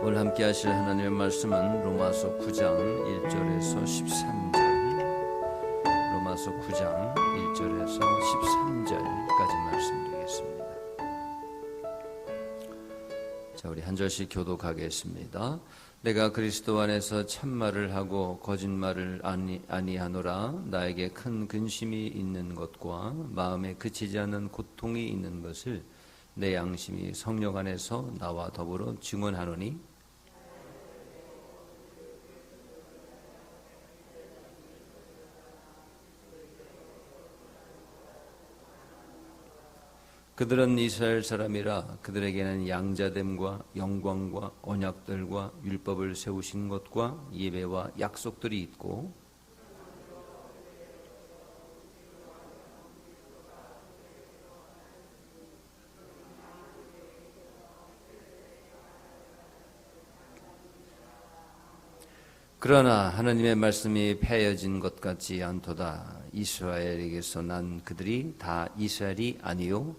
오늘 함께 하실 하나님의 말씀은 로마서 9장 1절에서 13절, 로마서 9장 1절에서 13절까지 말씀드리겠습니다. 자, 우리 한 절씩 교독하겠습니다. 내가 그리스도 안에서 참말을 하고 거짓말을 아니하노라. 나에게 큰 근심이 있는 것과 마음에 그치지 않는 고통이 있는 것을 내 양심이 성령 안에서 나와 더불어 증언하노니, 그들은 이스라엘 사람이라. 그들에게는 양자됨과 영광과 언약들과 율법을 세우신 것과 예배와 약속들이 있고, 그러나 하나님의 말씀이 폐해진 것 같지 않도다. 이스라엘에게서 난 그들이 다 이스라엘이 아니요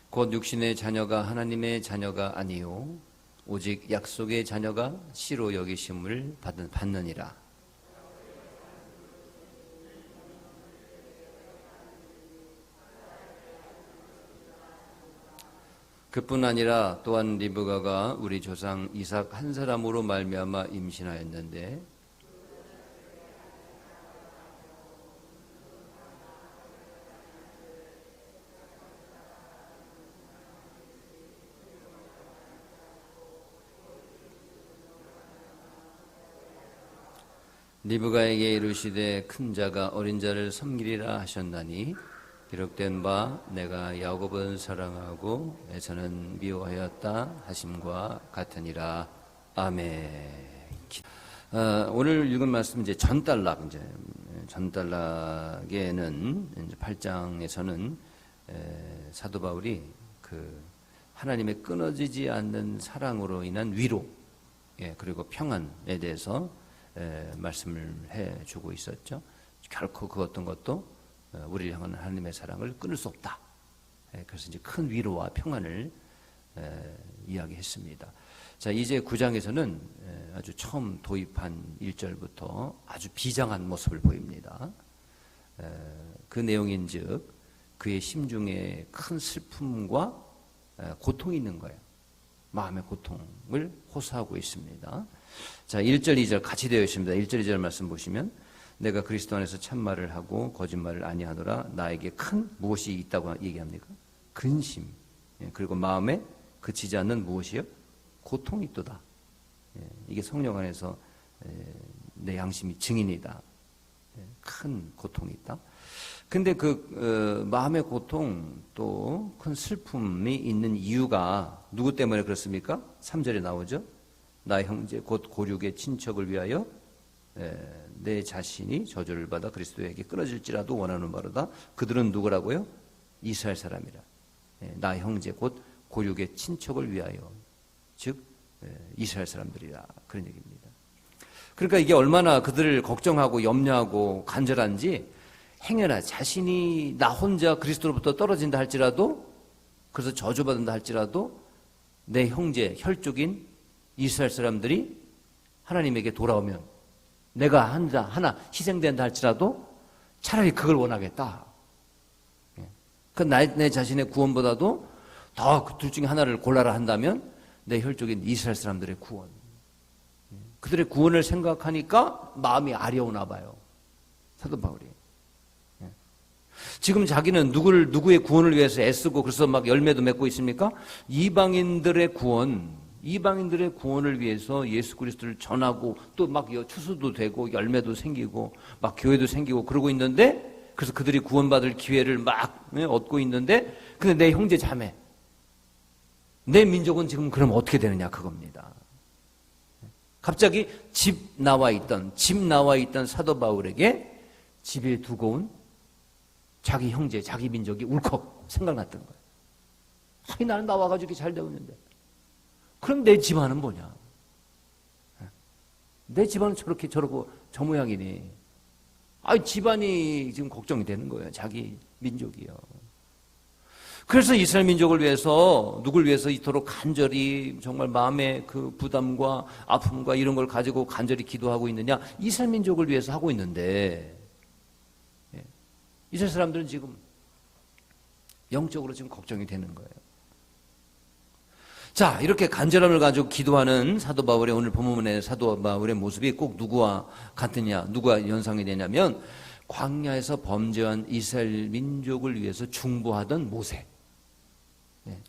곧 육신의 자녀가 하나님의 자녀가 아니요 오직 약속의 자녀가 씨로 여기심을 받느니라. 그뿐 아니라 또한 리브가가 우리 조상 이삭 한 사람으로 말미암아 임신하였는데, 리브가에게 이르시되 큰 자가 어린 자를 섬기리라 하셨나니, 기록된 바 내가 야곱은 사랑하고 에서는 미워하였다 하심과 같으니라. 아멘. 오늘 읽은 말씀 이제 전달락, 전달락에는 이제 8장에서는 사도 바울이 그 하나님의 끊어지지 않는 사랑으로 인한 위로, 그리고 평안에 대해서 말씀을 해주고 있었죠. 결코 그 어떤 것도 우리를 향한 하나님의 사랑을 끊을 수 없다. 그래서 이제 큰 위로와 평안을 이야기했습니다. 자, 이제 9장에서는 아주 처음 도입한 1절부터 아주 비장한 모습을 보입니다. 그 내용인즉 그의 심중에 큰 슬픔과 고통이 있는 거예요. 마음의 고통을 호소하고 있습니다. 자, 1절, 2절 같이 되어 있습니다. 1절, 2절 말씀 보시면, 내가 그리스도 안에서 참말을 하고 거짓말을 아니하노라. 나에게 큰 무엇이 있다고 얘기합니까? 근심. 그리고 마음에 그치지 않는 무엇이요? 고통이 있도다. 이게 성령 안에서 내 양심이 증인이다. 큰 고통이 있다. 근데 그 마음의 고통 또 큰 슬픔이 있는 이유가 누구 때문에 그렇습니까? 3절에 나오죠. 나의 형제 곧 고륙의 친척을 위하여 내 자신이 저주를 받아 그리스도에게 끊어질지라도 원하는 바로다. 그들은 누구라고요? 이스라엘 사람이라. 나의 형제 곧 고륙의 친척을 위하여, 즉 이스라엘 사람들이라, 그런 얘기입니다. 그러니까 이게 얼마나 그들을 걱정하고 염려하고 간절한지, 행여나 자신이 나 혼자 그리스도로부터 떨어진다 할지라도, 그래서 저주받는다 할지라도 내 형제 혈족인 이스라엘 사람들이 하나님에게 돌아오면 내가 하나 희생된다 할지라도 차라리 그걸 원하겠다. 내 자신의 구원보다도 더 그 둘 중에 하나를 골라라 한다면 내 혈족인 이스라엘 사람들의 구원, 그들의 구원을 생각하니까 마음이 아려우나 봐요, 사도 바울이. 지금 자기는 누구의 구원을 위해서 애쓰고 그래서 막 열매도 맺고 있습니까? 이방인들의 구원을 위해서 예수 그리스도를 전하고 또 막 추수도 되고 열매도 생기고 막 교회도 생기고 그러고 있는데, 그래서 그들이 구원받을 기회를 막 얻고 있는데, 근데 내 형제 자매, 내 민족은 지금 그럼 어떻게 되느냐, 그겁니다. 갑자기 집 나와 있던 사도 바울에게 집에 두고 온 자기 형제, 자기 민족이 울컥 생각났던 거예요. 아니, 나는 나와가지고 이렇게 잘 되고 있는데 그럼 내 집안은 뭐냐? 내 집안은 저렇고 저 모양이니 집안이 지금 걱정이 되는 거예요. 자기 민족이요. 그래서 이스라엘 민족을 위해서, 누굴 위해서 이토록 간절히 정말 마음의 그 부담과 아픔과 이런 걸 가지고 간절히 기도하고 있느냐? 이스라엘 민족을 위해서 하고 있는데, 이스라엘 사람들은 지금 영적으로 지금 걱정이 되는 거예요. 자, 이렇게 간절함을 가지고 기도하는 사도 바울의 오늘 본문의 사도 바울의 모습이 꼭 누구와 같으냐, 누가 연상이 되냐면 광야에서 범죄한 이스라엘 민족을 위해서 중보하던 모세.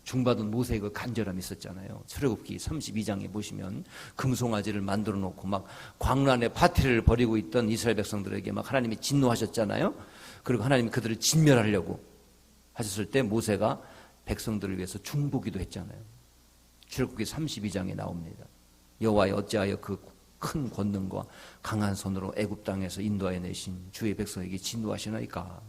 중보하던 모세의 그 간절함이 있었잖아요. 출애굽기 32장에 보시면 금송아지를 만들어 놓고 막 광란의 파티를 벌이고 있던 이스라엘 백성들에게 막 하나님이 진노하셨잖아요. 그리고 하나님이 그들을 진멸하려고 하셨을 때 모세가 백성들을 위해서 중보기도 했잖아요. 출애굽기 32장에 나옵니다. 여호와여 어찌하여 그 큰 권능과 강한 손으로 애굽 땅에서 인도하여 내신 주의 백성에게 진노하시나이까.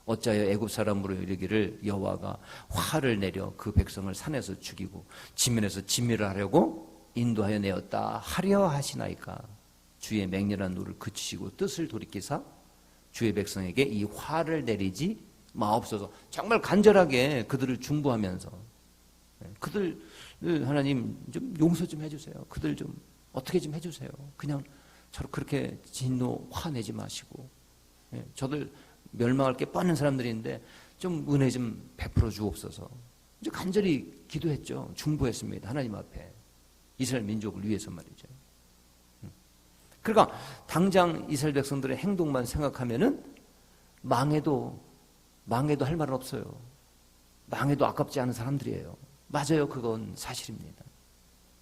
어찌하여 애굽 사람으로 이르기를 여호와가 화를 내려 그 백성을 산에서 죽이고 지면에서 진멸을 하려고 인도하여 내었다 하려 하시나이까. 주의 맹렬한 노를 그치시고 뜻을 돌이키사 주의 백성에게 이 화를 내리지 마옵소서. 정말 간절하게 그들을 중보하면서 그들 하나님 좀 용서 좀 해주세요. 그들 좀 어떻게 좀 해주세요. 그냥 저를 그렇게 진노 화내지 마시고 저들 멸망할 게 뻔한 사람들인데 좀 은혜 좀 베풀어 주옵소서. 이제 간절히 기도했죠. 중보했습니다. 하나님 앞에 이스라엘 민족을 위해서 말이죠. 그러니까 당장 이스라엘 백성들의 행동만 생각하면은 망해도 할 말은 없어요. 망해도 아깝지 않은 사람들이에요. 맞아요. 그건 사실입니다.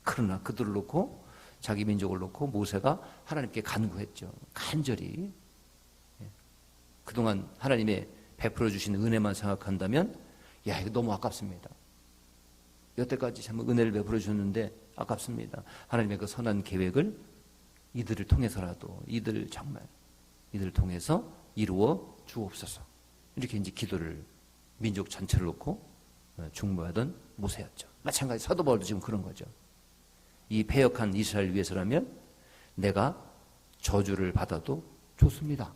그러나 그들을 놓고 자기 민족을 놓고 모세가 하나님께 간구했죠. 간절히. 그동안 하나님의 베풀어 주신 은혜만 생각한다면 야 이거 너무 아깝습니다. 여태까지 참 은혜를 베풀어 주셨는데 아깝습니다. 하나님의 그 선한 계획을 이들을 통해서라도 이들을 통해서 이루어 주옵소서. 이렇게 이제 기도를 민족 전체를 놓고 중보하던 모세였죠. 마찬가지 사도 바울도 지금 그런 거죠. 이 패역한 이스라엘 위해서라면 내가 저주를 받아도 좋습니다.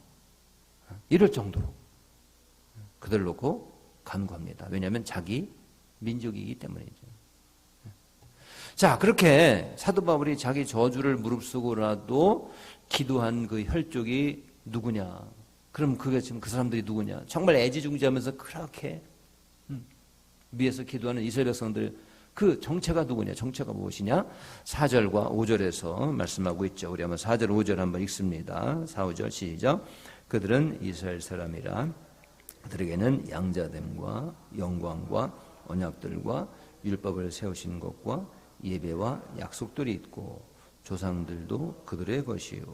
이럴 정도로 그들을 놓고 간구합니다. 왜냐하면 자기 민족이기 때문이죠. 자, 그렇게 사도 바울이 자기 저주를 무릅쓰고라도 기도한 그 혈족이 누구냐? 그럼 그게 지금 그 사람들이 누구냐? 정말 애지중지하면서 그렇게 위에서 기도하는 이스라엘 백성들 그 정체가 누구냐? 정체가 무엇이냐? 4절과 5절에서 말씀하고 있죠. 우리 한번 4절, 5절 한번 읽습니다. 4, 5절 시작. 그들은 이스라엘 사람이라 그들에게는 양자됨과 영광과 언약들과 율법을 세우신 것과 예배와 약속들이 있고 조상들도 그들의 것이요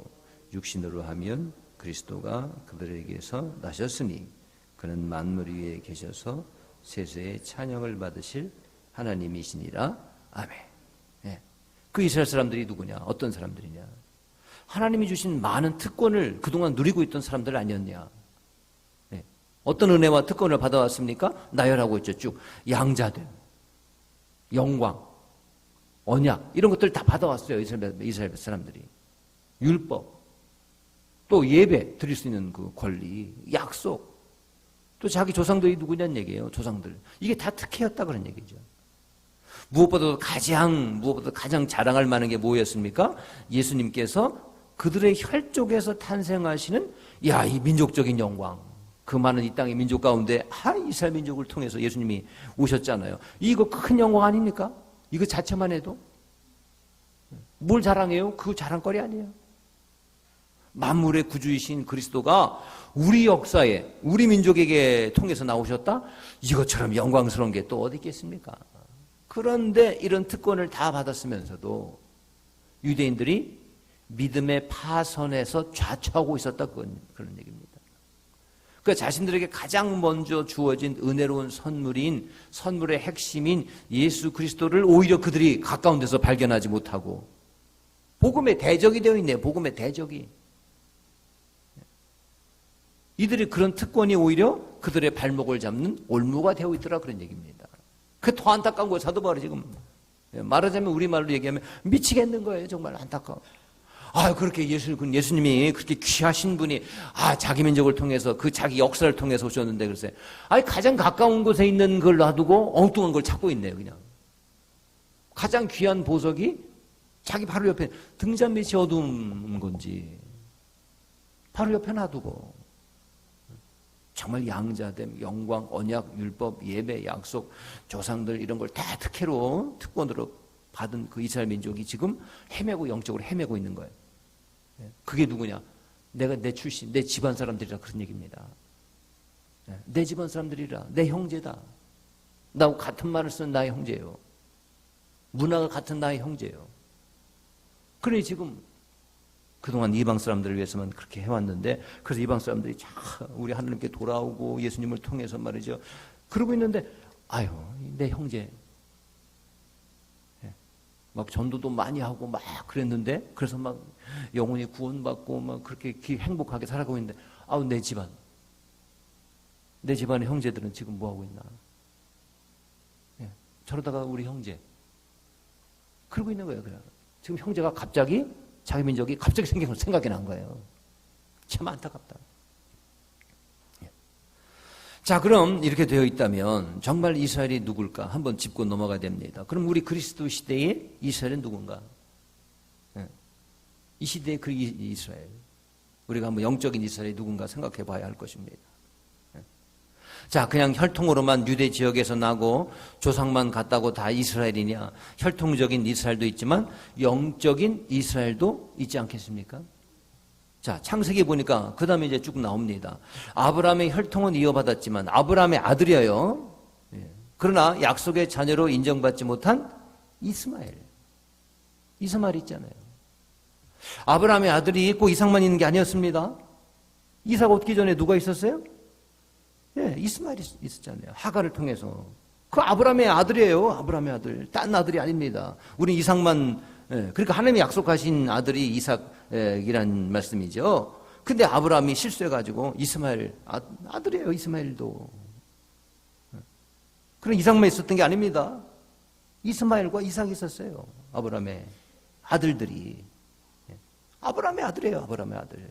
육신으로 하면 그리스도가 그들에게서 나셨으니 그는 만물 위에 계셔서 세세의 찬양을 받으실 하나님이시니라. 아멘. 그 이스라엘 사람들이 누구냐? 어떤 사람들이냐? 하나님이 주신 많은 특권을 그동안 누리고 있던 사람들 아니었냐? 어떤 은혜와 특권을 받아왔습니까? 나열하고 있죠. 쭉 양자됨, 영광, 언약 이런 것들 다 받아왔어요. 이스라엘 사람들이. 율법, 또 예배 드릴 수 있는 그 권리, 약속, 또 자기 조상들이 누구냐는 얘기예요. 조상들. 이게 다 특혜였다 그런 얘기죠. 무엇보다도 가장 자랑할 만한 게 뭐였습니까? 예수님께서 그들의 혈족에서 탄생하시는 이 민족적인 영광. 그 많은 이 땅의 민족 가운데 이스라엘 민족을 통해서 예수님이 오셨잖아요. 이거 큰 영광 아닙니까? 이거 자체만 해도 뭘 자랑해요? 그거 자랑거리 아니에요. 만물의 구주이신 그리스도가 우리 역사에 우리 민족에게 통해서 나오셨다? 이것처럼 영광스러운 게 또 어디 있겠습니까? 그런데 이런 특권을 다 받았으면서도 유대인들이 믿음의 파선에서 좌초하고 있었다. 그런 얘기입니다. 그러니까 자신들에게 가장 먼저 주어진 은혜로운 선물의 핵심인 예수 그리스도를 오히려 그들이 가까운 데서 발견하지 못하고 복음의 대적이 되어 있네요. 복음의 대적이. 이들이 그런 특권이 오히려 그들의 발목을 잡는 올무가 되어 있더라 그런 얘기입니다. 그게 더 안타까운 거예요. 사도 바울이 지금 말하자면 우리말로 얘기하면 미치겠는 거예요. 정말 안타까워. 그렇게 예수님이 그렇게 귀하신 분이, 자기 민족을 통해서, 자기 역사를 통해서 오셨는데, 글쎄. 가장 가까운 곳에 있는 걸 놔두고 엉뚱한 걸 찾고 있네요, 그냥. 가장 귀한 보석이 자기 바로 옆에, 등잔 밑이 어두운 건지, 바로 옆에 놔두고, 정말 양자됨, 영광, 언약, 율법, 예배, 약속, 조상들 이런 걸 다 특권으로 받은 그 이스라엘 민족이 지금 영적으로 헤매고 있는 거예요. 그게 누구냐? 내 출신, 내 집안 사람들이라 그런 얘기입니다. 내 집안 사람들이라, 내 형제다. 나하고 같은 말을 쓰는 나의 형제예요. 문화가 같은 나의 형제예요. 그러니 지금 그동안 이방 사람들을 위해서만 그렇게 해왔는데, 그래서 이방 사람들이 우리 하나님께 돌아오고 예수님을 통해서 말이죠. 그러고 있는데, 내 형제. 막 전도도 많이 하고 막 그랬는데, 그래서 막 영혼이 구원받고 막 그렇게 행복하게 살아가고 있는데, 내 집안의 형제들은 지금 뭐 하고 있나? 저러다가 우리 형제. 그러고 있는 거예요, 그냥. 지금 형제가 자기 민족이 갑자기 생각이 난 거예요. 참 안타깝다. 자, 그럼 이렇게 되어 있다면 정말 이스라엘이 누굴까? 한번 짚고 넘어가야 됩니다. 그럼 우리 그리스도 시대의 이스라엘은 누군가? 이 시대의 그 이스라엘. 우리가 한번 영적인 이스라엘이 누군가 생각해 봐야 할 것입니다. 자, 그냥 혈통으로만 유대 지역에서 나고 조상만 같다고 다 이스라엘이냐? 혈통적인 이스라엘도 있지만 영적인 이스라엘도 있지 않겠습니까? 자, 창세기 보니까 그 다음에 이제 쭉 나옵니다. 아브라함의 혈통은 이어받았지만 아브라함의 아들이에요. 그러나 약속의 자녀로 인정받지 못한 이스마엘 있잖아요. 아브라함의 아들이 꼭 이삭만 있는 게 아니었습니다. 이삭 얻기 전에 누가 있었어요? 이스마엘이 있었잖아요. 하갈을 통해서. 그 아브라함의 아들이에요. 아브라함의 아들. 딴 아들이 아닙니다. 우리 이삭만, 그러니까 하나님이 약속하신 아들이 이삭이란 말씀이죠. 근데 아브라함이 실수해가지고 이스마엘, 아들이에요. 이스마엘도. 그럼 이삭만 있었던 게 아닙니다. 이스마엘과 이삭이 있었어요. 아브라함의 아들들이. 아브라함의 아들이에요. 아브라함의 아들.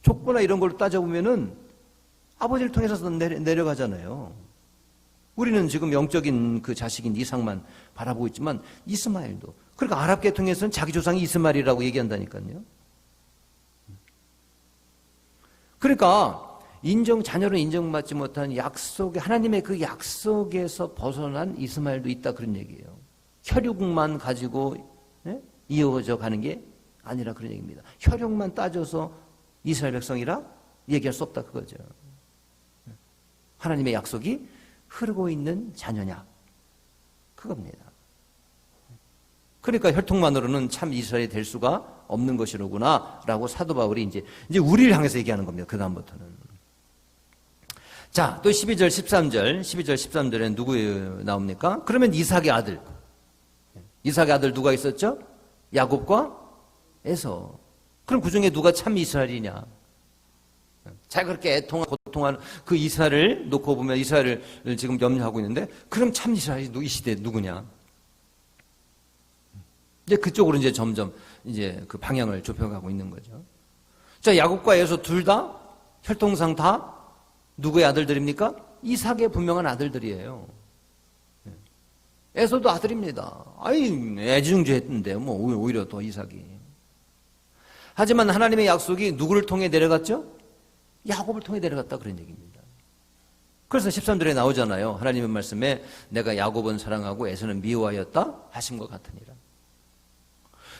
족보나 이런 걸 따져보면은 아버지를 통해서 내려가잖아요. 우리는 지금 영적인 그 자식인 이삭만 바라보고 있지만 이스마엘도. 그러니까 아랍계 통해서는 자기 조상이 이스마엘이라고 얘기한다니까요. 그러니까 자녀로 인정받지 못한 하나님의 그 약속에서 벗어난 이스마엘도 있다, 그런 얘기예요. 혈육만 가지고 이어져 가는 게 아니라 그런 얘기입니다. 혈육만 따져서 이스라엘 백성이라 얘기할 수 없다, 그거죠. 하나님의 약속이 흐르고 있는 자녀냐, 그겁니다. 그러니까 혈통만으로는 참 이스라엘이 될 수가 없는 것이로구나 라고 사도 바울이 이제 우리를 향해서 얘기하는 겁니다. 그 다음부터는. 자, 또 12절 13절에 누구 나옵니까? 그러면 이삭의 아들 누가 있었죠? 야곱과 에서. 그럼 그 중에 누가 참 이스라엘이냐? 자, 그렇게 애통하고 고통하는 그 이스라엘을 놓고 보면 이스라엘을 지금 염려하고 있는데, 그럼 참 이스라엘이 이 시대에 누구냐? 이제 그쪽으로 이제 점점 이제 그 방향을 좁혀가고 있는 거죠. 자, 야곱과 에서 둘 다 혈통상 다 누구의 아들들입니까? 이삭의 분명한 아들들이에요. 에서도 아들입니다. 애지중지했는데 뭐 오히려 더 이삭이. 하지만 하나님의 약속이 누구를 통해 내려갔죠? 야곱을 통해 내려갔다, 그런 얘기입니다. 그래서 13절에 나오잖아요. 하나님의 말씀에 내가 야곱은 사랑하고 에서는 미워하였다 하신 것 같으니라.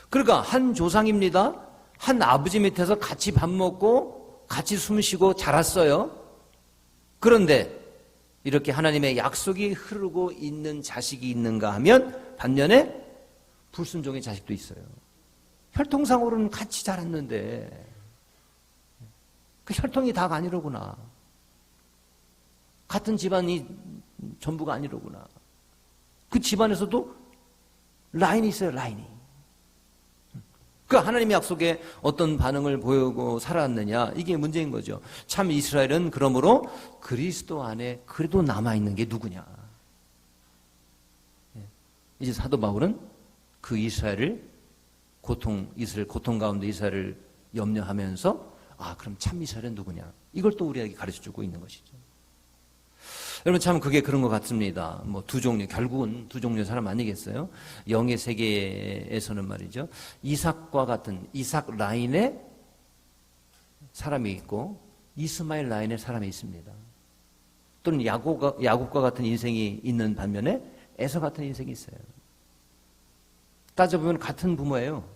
그러니까 한 조상입니다. 한 아버지 밑에서 같이 밥 먹고 같이 숨 쉬고 자랐어요. 그런데 이렇게 하나님의 약속이 흐르고 있는 자식이 있는가 하면 반면에 불순종의 자식도 있어요. 혈통상으로는 같이 자랐는데 그 혈통이 다가 아니로구나. 같은 집안이 전부가 아니로구나. 그 집안에서도 라인이 있어요, 라인이. 그 하나님의 약속에 어떤 반응을 보이고 살아왔느냐, 이게 문제인 거죠. 참 이스라엘은 그러므로 그리스도 안에 그래도 남아있는 게 누구냐. 이제 사도 바울은 그 이스라엘을 이스라엘 고통 가운데 이스라엘을 염려하면서 그럼 참 이스라엘은 누구냐? 이걸 또 우리에게 가르쳐주고 있는 것이죠. 여러분 참 그게 그런 것 같습니다. 뭐 두 종류, 결국은 두 종류의 사람 아니겠어요? 영의 세계에서는 말이죠. 이삭과 같은 이삭 라인에 사람이 있고 이스마엘 라인에 사람이 있습니다. 또는 야곱과 같은 인생이 있는 반면에 에서 같은 인생이 있어요. 따져보면 같은 부모예요.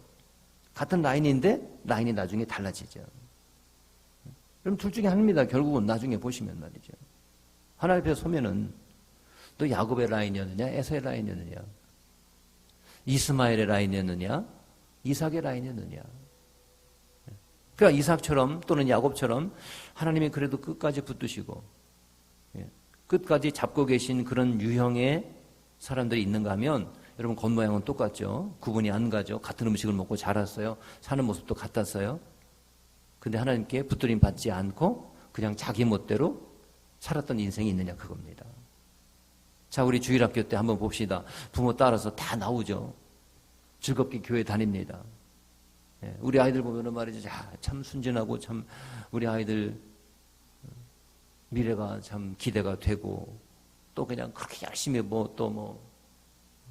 같은 라인인데 라인이 나중에 달라지죠. 그럼 둘 중에 하나입니다. 결국은 나중에 보시면 말이죠. 하나님 앞에 서면은 또 야곱의 라인이었느냐 에서의 라인이었느냐 이스마엘의 라인이었느냐 이삭의 라인이었느냐. 그러니까 이삭처럼 또는 야곱처럼 하나님이 그래도 끝까지 붙드시고 끝까지 잡고 계신 그런 유형의 사람들이 있는가 하면 여러분 겉모양은 똑같죠. 구분이 안 가죠. 같은 음식을 먹고 자랐어요. 사는 모습도 같았어요. 근데 하나님께 붙들림 받지 않고 그냥 자기 멋대로 살았던 인생이 있느냐 그겁니다. 자, 우리 주일학교 때 한번 봅시다. 부모 따라서 다 나오죠. 즐겁게 교회 다닙니다. 우리 아이들 보면은 말이죠. 참 순진하고 참 우리 아이들 미래가 참 기대가 되고 또 그냥 그렇게 열심히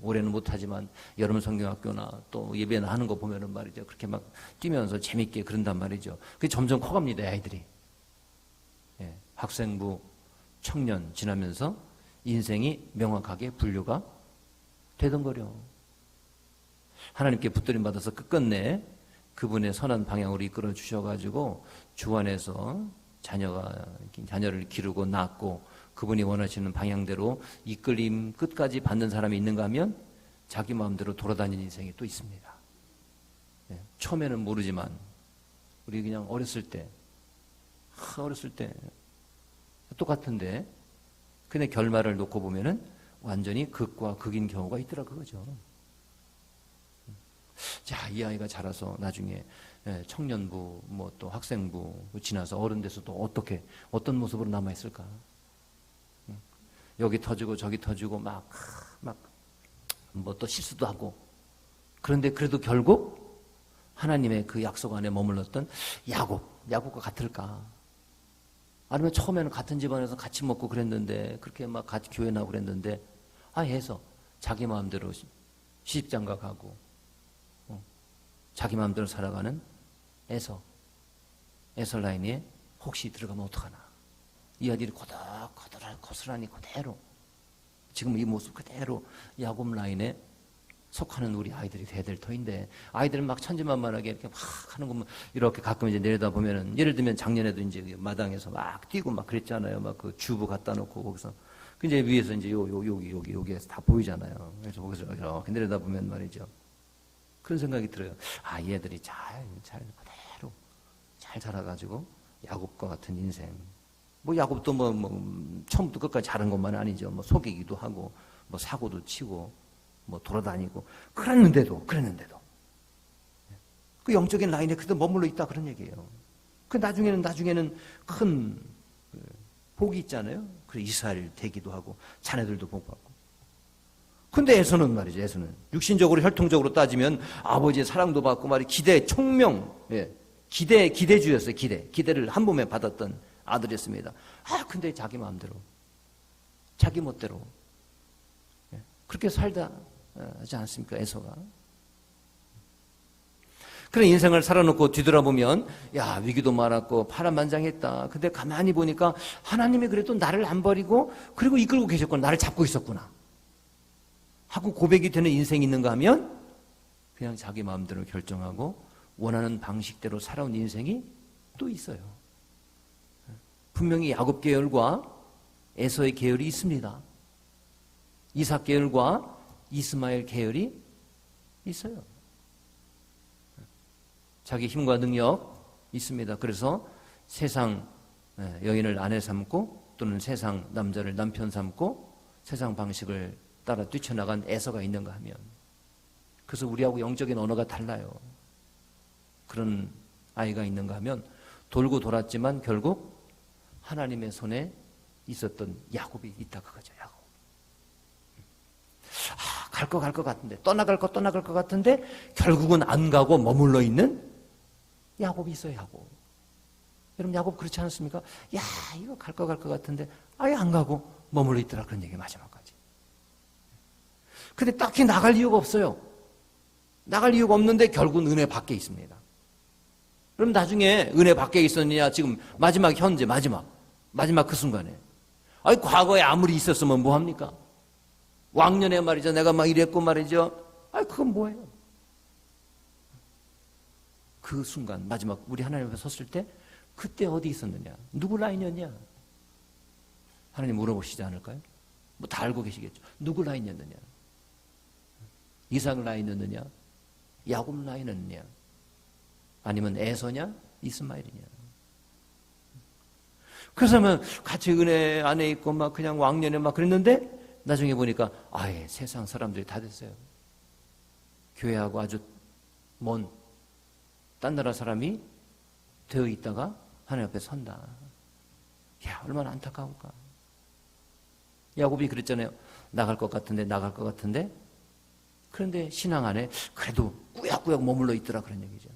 올해는 못하지만 여름 성경학교나 또 예배나 하는 거 보면은 말이죠. 그렇게 막 뛰면서 재밌게 그런단 말이죠. 그게 점점 커갑니다, 아이들이. 학생부, 청년 지나면서 인생이 명확하게 분류가 되던거려. 하나님께 붙들림 받아서 끝끝내 그분의 선한 방향으로 이끌어 주셔가지고 주 안에서 자녀를 기르고 낳고 그분이 원하시는 방향대로 이끌림 끝까지 받는 사람이 있는가 하면 자기 마음대로 돌아다니는 인생이 또 있습니다. 처음에는 모르지만 우리 그냥 어렸을 때 똑같은데 근데 결말을 놓고 보면은 완전히 극과 극인 경우가 있더라 그거죠. 자, 이 아이가 자라서 나중에 청년부 또 학생부 지나서 어른 돼서 또 어떤 모습으로 남아 있을까? 여기 터지고 저기 터지고 막 또 실수도 하고 그런데 그래도 결국 하나님의 그 약속 안에 머물렀던 야곱과 같을까? 아니면 처음에는 같은 집안에서 같이 먹고 그랬는데 그렇게 막 같이 교회 나오고 그랬는데 해서 자기 마음대로 시집장가 가고 자기 마음대로 살아가는 에서 라인에 혹시 들어가면 어떡하나. 이 아들이 고스란히 그대로 지금 이 모습 그대로 야곱 라인에 속하는 우리 아이들이 돼야 될 터인데 아이들은 막 천진만만하게 이렇게 막 하는 거면 이렇게 가끔 이제 내려다보면은 예를 들면 작년에도 이제 마당에서 막 뛰고 막 그랬잖아요. 막 그 주부 갖다 놓고 거기서 그 이제 위에서 이제 여기에서 다 보이잖아요. 그래서 거기서 이렇게 내려다보면 말이죠. 그런 생각이 들어요. 이 애들이 그대로 잘 자라가지고 야곱과 같은 인생. 야곱도 처음부터 끝까지 잘한 것만 아니죠. 속이기도 하고, 사고도 치고, 돌아다니고. 그랬는데도. 그 영적인 라인에 그대로 머물러 있다 그런 얘기예요. 그 나중에는 큰 복이 있잖아요. 그래서 이스라엘 되기도 하고, 자녀들도 복받고. 근데 에서는 말이죠, 에서는. 육신적으로, 혈통적으로 따지면 아버지의 사랑도 받고 총명, 기대주였어요, 기대를 한 몸에 받았던 아들이었습니다. 근데 자기 마음대로, 자기 멋대로. 그렇게 살다 하지 않습니까, 에서가? 그런 인생을 살아놓고 뒤돌아보면, 위기도 많았고, 파란만장했다. 근데 가만히 보니까 하나님이 그래도 나를 안 버리고, 그리고 이끌고 계셨구나, 나를 잡고 있었구나. 하고 고백이 되는 인생이 있는가 하면 그냥 자기 마음대로 결정하고 원하는 방식대로 살아온 인생이 또 있어요. 분명히 야곱 계열과 에서의 계열이 있습니다. 이삭 계열과 이스마엘 계열이 있어요. 자기 힘과 능력 있습니다. 그래서 세상 여인을 아내 삼고 또는 세상 남자를 남편 삼고 세상 방식을 따라 뛰쳐나간 에서가 있는가 하면 그래서 우리하고 영적인 언어가 달라요. 그런 아이가 있는가 하면 돌고 돌았지만 결국 하나님의 손에 있었던 야곱이 있다 그거죠. 야곱. 갈 것 같은데, 떠나갈 것 같은데 결국은 안 가고 머물러 있는 야곱이 있어요. 야곱. 여러분 야곱 그렇지 않습니까? 야 이거 갈 것 같은데 아예 안 가고 머물러 있더라. 그런 얘기 마지막까지. 근데 딱히 나갈 이유가 없어요. 나갈 이유가 없는데 결국은 은혜 밖에 있습니다. 그럼 나중에 은혜 밖에 있었느냐? 지금 마지막 현재 마지막 그 순간에. 아니 과거에 아무리 있었으면 뭐합니까? 왕년에 말이죠. 내가 막 이랬고 말이죠. 아니 그건 뭐예요? 그 순간 마지막 우리 하나님 앞에 섰을 때 그때 어디 있었느냐? 누구 라인이었냐? 하나님 물어보시지 않을까요? 뭐 다 알고 계시겠죠. 누구 라인이었느냐? 이삭 라인이었느냐? 야곱 라인이었느냐? 아니면 에서냐? 이스마엘이냐? 그래서 같이 은혜 안에 있고 막 그냥 왕년에 막 그랬는데 나중에 보니까 아예 세상 사람들이 다 됐어요. 교회하고 아주 먼 딴 나라 사람이 되어 있다가 하나님 앞에 선다. 야 얼마나 안타까울까. 야곱이 그랬잖아요. 나갈 것 같은데 그런데 신앙 안에 그래도 꾸역꾸역 머물러 있더라 그런 얘기죠.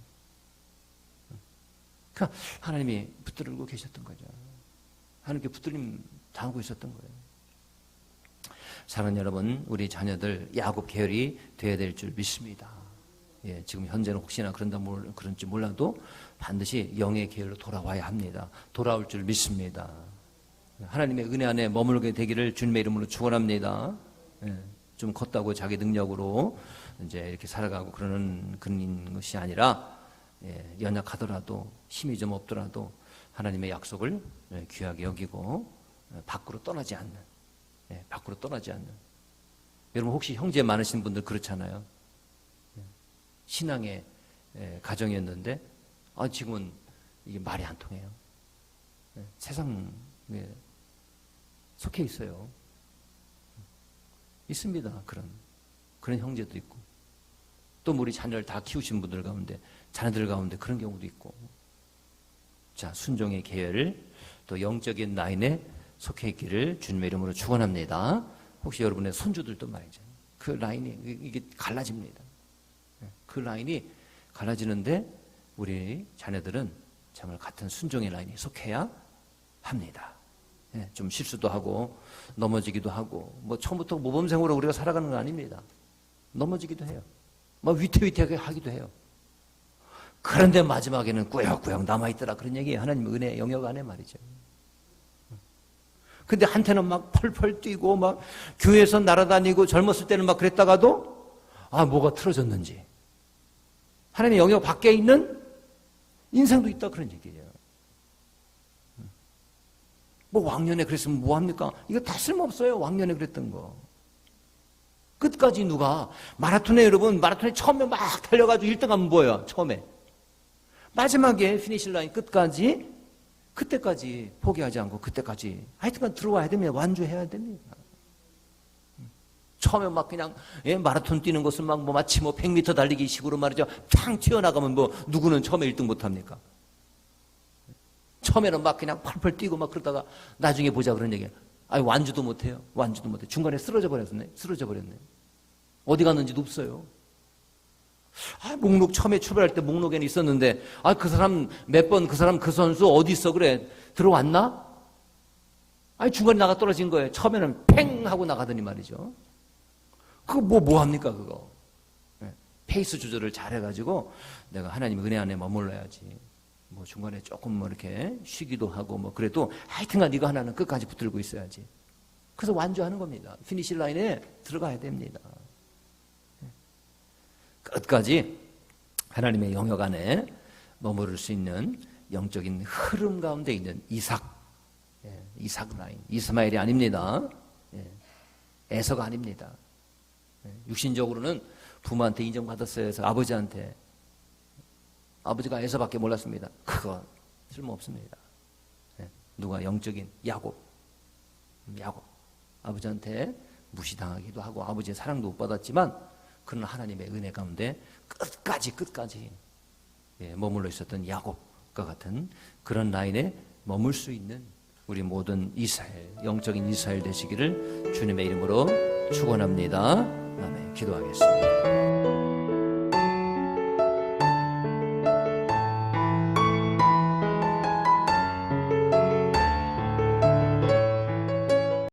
그러니까 하나님이 붙들고 계셨던 거죠. 하나님께 붙들림 당하고 있었던 거예요. 사랑하는 여러분, 우리 자녀들 야곱 계열이 되어야 될 줄 믿습니다. 예, 지금 현재는 혹시나 그런지 몰라도 반드시 영의 계열로 돌아와야 합니다. 돌아올 줄 믿습니다. 하나님의 은혜 안에 머물게 되기를 주님의 이름으로 축원합니다. 예, 좀 컸다고 자기 능력으로 이제 이렇게 살아가고 그러는 것이 아니라 예, 연약하더라도 힘이 좀 없더라도 하나님의 약속을 귀하게 여기고 밖으로 떠나지 않는. 여러분 혹시 형제 많으신 분들 그렇잖아요. 신앙의 가정이었는데 지금은 이게 말이 안 통해요. 세상에 속해 있어요. 있습니다. 그런 형제도 있고 또 우리 자녀를 다 키우신 분들 가운데 자녀들 가운데 그런 경우도 있고. 자, 순종의 계열 또 영적인 라인에 속해 있기를 주님의 이름으로 축원합니다. 혹시 여러분의 손주들도 말이죠. 그 라인이 이게 갈라집니다. 그 라인이 갈라지는데 우리 자녀들은 정말 같은 순종의 라인에 속해야 합니다. 좀 실수도 하고 넘어지기도 하고 뭐 처음부터 모범생으로 우리가 살아가는 건 아닙니다. 넘어지기도 해요. 막 위태위태하게 하기도 해요. 그런데 마지막에는 꾸역꾸역 남아있더라 그런 얘기예요. 하나님 은혜 영역 안에 말이죠. 근데 한때는 막 펄펄 뛰고 막 교회에서 날아다니고 젊었을 때는 막 그랬다가도 뭐가 틀어졌는지 하나님의 영역 밖에 있는 인생도 있다 그런 얘기예요. 뭐 왕년에 그랬으면 뭐합니까? 이거 다 쓸모없어요. 왕년에 그랬던 거. 끝까지 누가 마라톤에 처음에 막 달려가지고 1등 하면 뭐예요? 처음에. 마지막에 피니시 라인 그때까지 포기하지 않고 그때까지 하여튼간 들어와야 됩니다. 완주해야 됩니다. 처음에 막 그냥 마라톤 뛰는 것은 마치 100m 달리기 식으로 말이죠. 팡 튀어나가면 누구는 처음에 1등 못합니까? 처음에는 막 그냥 펄펄 뛰고 막 그러다가 나중에 보자 그런 얘기예요. 완주도 못해요. 중간에 쓰러져 버렸네. 어디 갔는지도 없어요. 목록 처음에 출발할 때 목록에는 있었는데 그 사람 몇 번 그 선수 어디 있어 그래 들어왔나? 중간에 나가 떨어진 거예요. 처음에는 팽 하고 나가더니 말이죠. 그거 뭐 합니까 그거? 페이스 조절을 잘해가지고 내가 하나님 은혜 안에 머물러야지. 중간에 조금 이렇게 쉬기도 하고 그래도 하여튼간 이거 하나는 끝까지 붙들고 있어야지. 그래서 완주하는 겁니다. 피니시 라인에 들어가야 됩니다. 끝까지 하나님의 영역 안에 머무를 수 있는 영적인 흐름 가운데 있는 이삭 라인, 이스마엘이 아닙니다. 에서가 아닙니다. 육신적으로는 부모한테 인정받았어요. 그래서 아버지가 에서밖에 몰랐습니다. 그거 쓸모없습니다. 누가 영적인 야곱 아버지한테 무시당하기도 하고 아버지의 사랑도 못 받았지만 그러나 하나님의 은혜 가운데 끝까지 머물러 있었던 야곱과 같은 그런 라인에 머물 수 있는 우리 모든 이스라엘, 영적인 이스라엘 되시기를 주님의 이름으로 축원합니다. 아멘. 기도하겠습니다.